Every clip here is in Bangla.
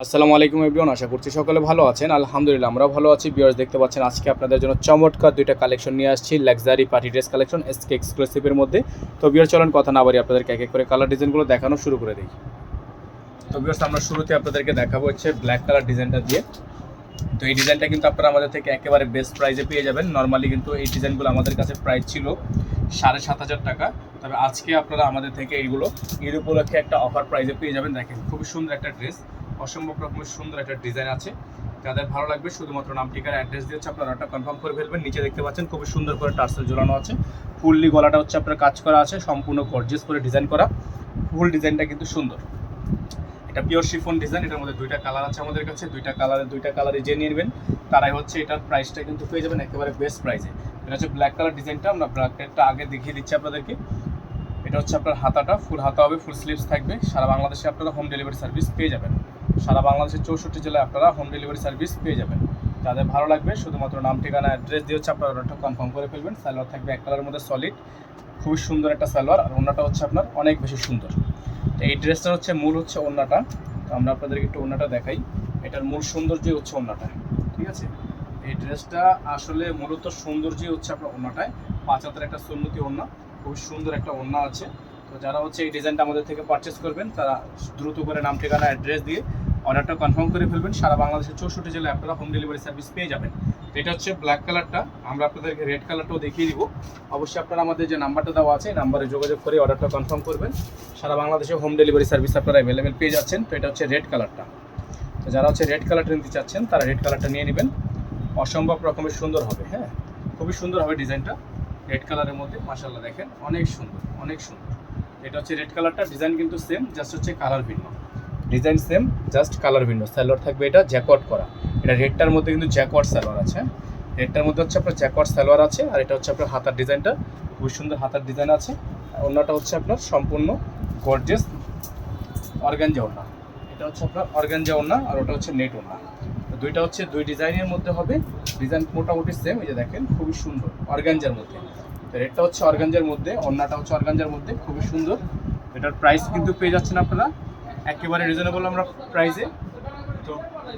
আসসালামু আলাইকুম এভরিওয়ান, আশা করছি সকলে ভালো আছেন। আলহামদুলিল্লাহ আমরাও ভালো আছি। ভিউয়ার্স, দেখতে পাচ্ছেন আজকে আপনাদের জন্য চমৎকার দুইটা কালেকশন নিয়ে আসছি, luxury party dress collection SK এক্সক্লুসিভের মধ্যে। তো ভিউয়ার্স, চলেন কথা না বাড়ি আপনাদেরকে এক এক করে কালার ডিজাইনগুলো দেখানো শুরু করে দিই। তো ভিউয়ার্স, আমরা শুরুতে আপনাদেরকে দেখাবো হচ্ছে ব্ল্যাক কালার ডিজাইনটা দিয়ে। তো এই ডিজাইনটা কিন্তু আপনারা আমাদের থেকে একেবারে বেস্ট প্রাইসে পেয়ে যাবেন। নর্মালি কিন্তু এই ডিজাইনগুলো আমাদের কাছে প্রাইস ছিল 7,500 টাকা, তবে আজকে আপনারা আমাদের থেকে এইগুলো ঈদ উপলক্ষে একটা অফার প্রাইসে পেয়ে যাবেন। দেখেন খুবই সুন্দর একটা ড্রেস, অসম্ভব রকমের সুন্দর একটা ডিজাইন আছে। যাদের ভালো লাগবে শুধুমাত্র নাম ঠিকানা অ্যাড্রেস দিয়ে হচ্ছে আপনারা অর্ডারটা কনফার্ম করে ফেলবেন। নিচে দেখতে পাচ্ছেন খুবই সুন্দর করে টার্সেল ঝোলানো আছে, ফুললি গলাটা হচ্ছে আপনার কাজ করা আছে, সম্পূর্ণ গর্জিয়াস করে ডিজাইন করা। ফুল ডিজাইনটা কিন্তু সুন্দর, এটা পিওর শিফন ডিজাইন। এটার মধ্যে দুইটা কালার আছে আমাদের কাছে, দুইটা কালারে যে নিয়ে নেবেন তারাই হচ্ছে এটার প্রাইসটা কিন্তু পেয়ে যাবেন একেবারে বেস্ট প্রাইসে। এটা হচ্ছে ব্ল্যাক কালার ডিজাইনটা, আমরা ব্ল্যাকটা আগে দেখিয়ে দিচ্ছি আপনাদেরকে। এটা হচ্ছে আপনার হাতাটা, ফুল হাতা হবে, ফুল স্লিভস থাকবে। সারা বাংলাদেশে আপনারা হোম ডেলিভারি সার্ভিস পেয়ে যাবেন। সারা বাংলাদেশের 64 জেলায় আপনারা হোম ডেলিভারি সার্ভিস পেয়ে যাবেন। যাদের ভালো লাগবে শুধুমাত্র নাম ঠিকানা অ্যাড্রেস দিয়ে হচ্ছে আপনারা অর্ডারটা কনফার্ম করে ফেলবেন। সালোয়ার থাকবে এক কালারের মধ্যে সলিড, খুবই সুন্দর একটা সালোয়ার, আর ওড়নাটা হচ্ছে আপনার অনেক বেশি সুন্দর। তো এই ড্রেসটা হচ্ছে মূল হচ্ছে ওড়নাটা। তো আমরা আপনাদেরকে একটু ওড়নাটা দেখাই। এটার মূল সৌন্দর্যই হচ্ছে ওড়নাটা, ঠিক আছে। এই ড্রেসটা আসলে মূলত সৌন্দর্যই হচ্ছে আপনার ওড়নাটায়। 5 হাতের একটা সুন্নতি ওড়না, খুব সুন্দর একটা ওড়না আছে। তো যারা হচ্ছে এই ডিজাইনটা আমাদের থেকে পারচেস করবেন তারা দ্রুত করে নাম ঠিকানা অ্যাড্রেস দিয়ে অর্ডারটা কনফার্ম করে ফেলবেন। সারা বাংলাদেশের 64 জেলায় আপনারা হোম ডেলিভারি সার্ভিস পেয়ে যাবেন। তো এটা হচ্ছে ব্ল্যাক কালারটা, আমরা আপনাদেরকে রেড কালারটাও দেখিয়ে দিব। অবশ্যই আপনারা আমাদের যে নাম্বারটা দেওয়া আছে এই নাম্বারে যোগাযোগ করে অর্ডারটা কনফার্ম করবেন। সারা বাংলাদেশে হোম ডেলিভারি সার্ভিস আপনারা অ্যাভেলেবেল পেয়ে যাচ্ছেন। তো এটা হচ্ছে রেড কালারটা। তো যারা হচ্ছে রেড কালারটা নিতে চাচ্ছেন তারা রেড কালারটা নিয়ে নেবেন, অসম্ভব রকমের সুন্দর হবে। হ্যাঁ, খুবই সুন্দর হবে ডিজাইনটা রেড কালারের মধ্যে। মাশাআল্লাহ, দেখেন অনেক সুন্দর, অনেক সুন্দর। এটা হচ্ছে রেড কালারটা, ডিজাইন কিন্তু সেম, জাস্ট হচ্ছে কালার ভিন্ন। ডিজাইন সেম, জাস্ট কালার ভিন্ন। সালোয়ার থাকবে এটা জ্যাকওয়ার্ড করা। এটা রেডটার মধ্যে কিন্তু জ্যাকওয়ার্ড সালোয়ার আছে। রেডটার মধ্যে হচ্ছে আপনার জ্যাকওয়ার্ড সালোয়ার আছে, আর এটা হচ্ছে আপনার হাতার ডিজাইনটা, খুবই সুন্দর হাতার ডিজাইন আছে। ওড়নাটা হচ্ছে আপনার সম্পূর্ণ গর্জিয়াস অর্গানজা ওড়না। এটা হচ্ছে আপনার অর্গানজা ওড়না, আর ওটা হচ্ছে নেট ওড়না। দুইটা হচ্ছে দুই ডিজাইনের মধ্যে হবে। ডিজাইন মোটামুটি সেম, এই যে দেখেন খুবই সুন্দর অর্গানজার মধ্যে। তো রেডটা হচ্ছে অর্গানজার মধ্যে, ওড়নাটা হচ্ছে অর্গানজার মধ্যে, খুবই সুন্দর। এটার প্রাইস কিন্তু পেয়ে যাচ্ছেন আপনারা একেবারে রিজনেবল আমরা প্রাইসে। তো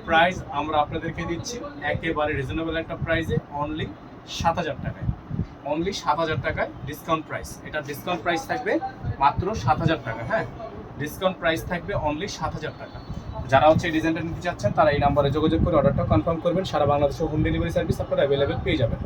প্রাইস আমরা আপনাদেরকে দিচ্ছি একেবারে রিজনেবল একটা প্রাইসে, অনলি 7,000 টাকায়। অনলি 7,000 টাকায় ডিসকাউন্ট প্রাইস। এটা ডিসকাউন্ট প্রাইস থাকবে মাত্র 7,000 টাকা। হ্যাঁ, ডিসকাউন্ট প্রাইস থাকবে অনলি 7,000 টাকা। যারা হচ্ছে এই ডিজাইনটা নিতে চাচ্ছেন তারা এই নাম্বারে যোগাযোগ করে অর্ডারটা কনফার্ম করবেন। সারা বাংলাদেশে হোম ডেলিভারি সার্ভিস আপনারা অ্যাভেলেবেল পেয়ে যাবেন।